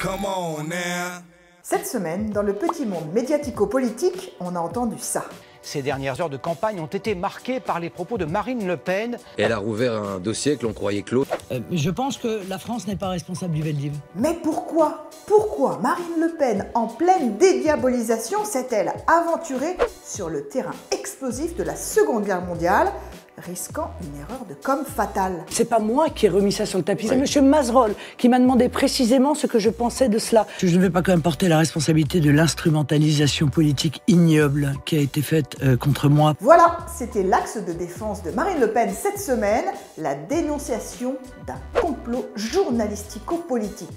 Come on now. Cette semaine, dans le petit monde médiatico-politique, on a entendu ça. Ces dernières heures de campagne ont été marquées par les propos de Marine Le Pen. Elle a rouvert un dossier que l'on croyait clos. Je pense que la France n'est pas responsable du Veldiv. Mais pourquoi Marine Le Pen, en pleine dédiabolisation, s'est-elle aventurée sur le terrain explosif de la Seconde Guerre mondiale, risquant une erreur de com fatale? C'est pas moi qui ai remis ça sur le tapis, c'est Monsieur Mazerolle qui m'a demandé précisément ce que je pensais de cela. Je ne vais pas quand même porter la responsabilité de l'instrumentalisation politique ignoble qui a été faite contre moi. Voilà, c'était l'axe de défense de Marine Le Pen cette semaine, la dénonciation d'un complot journalistico-politique.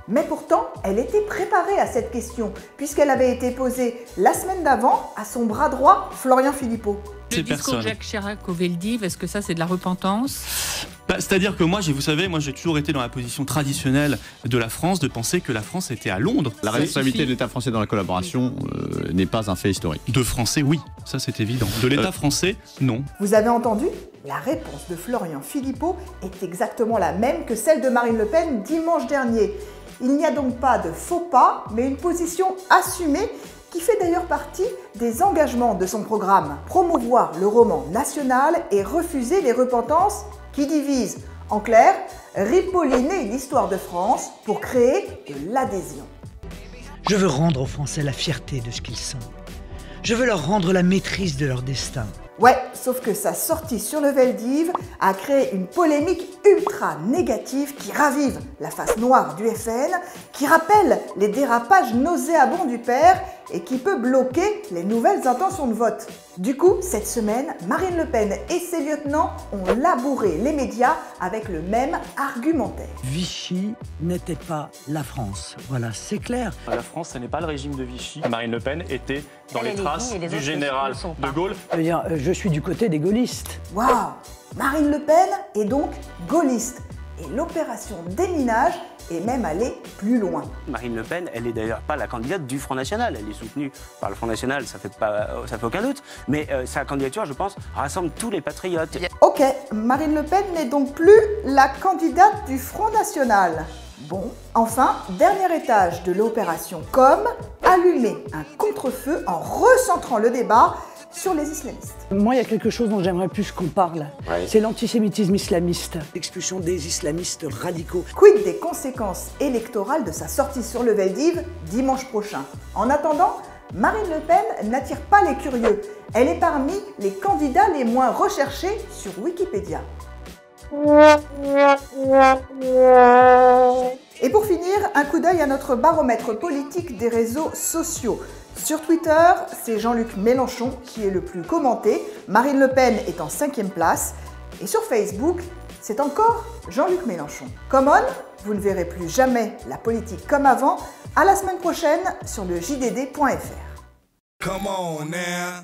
Mais pourtant, elle était préparée à cette question, puisqu'elle avait été posée la semaine d'avant à son bras droit, Florian Philippot. Le discours de Jacques Chirac au Veldiv, est-ce que ça c'est de la repentance? C'est-à-dire que moi, vous savez, j'ai toujours été dans la position traditionnelle de la France, de penser que la France était à Londres. La responsabilité de l'État français dans la collaboration n'est pas un fait historique. De Français, oui, ça c'est évident. De l'État français, non. Vous avez entendu? La réponse de Florian Philippot est exactement la même que celle de Marine Le Pen dimanche dernier. Il n'y a donc pas de faux pas, mais une position assumée qui fait d'ailleurs partie des engagements de son programme. Promouvoir le roman national et refuser les repentances qui divisent. En clair, ripolliner l'histoire de France pour créer de l'adhésion. Je veux rendre aux Français la fierté de ce qu'ils sont. Je veux leur rendre la maîtrise de leur destin. Ouais, sauf que sa sortie sur le Veldiv a créé une polémique ultra négative qui ravive la face noire du FN, qui rappelle les dérapages nauséabonds du père et qui peut bloquer les nouvelles intentions de vote. Du coup, cette semaine, Marine Le Pen et ses lieutenants ont labouré les médias avec le même argumentaire. Vichy n'était pas la France, voilà, c'est clair. La France, ce n'est pas le régime de Vichy. Marine Le Pen était dans les traces du général de Gaulle. Je suis du côté des gaullistes. Waouh! Marine Le Pen est donc gaulliste. Et l'opération déminage est même allée plus loin. Marine Le Pen, elle n'est d'ailleurs pas la candidate du Front National. Elle est soutenue par le Front National, ça fait aucun doute. Mais sa candidature, je pense, rassemble tous les patriotes. Ok, Marine Le Pen n'est donc plus la candidate du Front National. Bon, enfin, dernier étage de l'opération com, allumer un contre-feu en recentrant le débat sur les islamistes. Moi, il y a quelque chose dont j'aimerais plus qu'on parle. C'est l'antisémitisme islamiste. L'expulsion des islamistes radicaux. Quid des conséquences électorales de sa sortie sur le Veldiv dimanche prochain? En attendant, Marine Le Pen n'attire pas les curieux. Elle est parmi les candidats les moins recherchés sur Wikipédia. Et pour finir, un coup d'œil à notre baromètre politique des réseaux sociaux. Sur Twitter, c'est Jean-Luc Mélenchon qui est le plus commenté, Marine Le Pen est en 5e place, et sur Facebook, c'est encore Jean-Luc Mélenchon. Come on, vous ne verrez plus jamais la politique comme avant, à la semaine prochaine sur le JDD.fr. Come on now.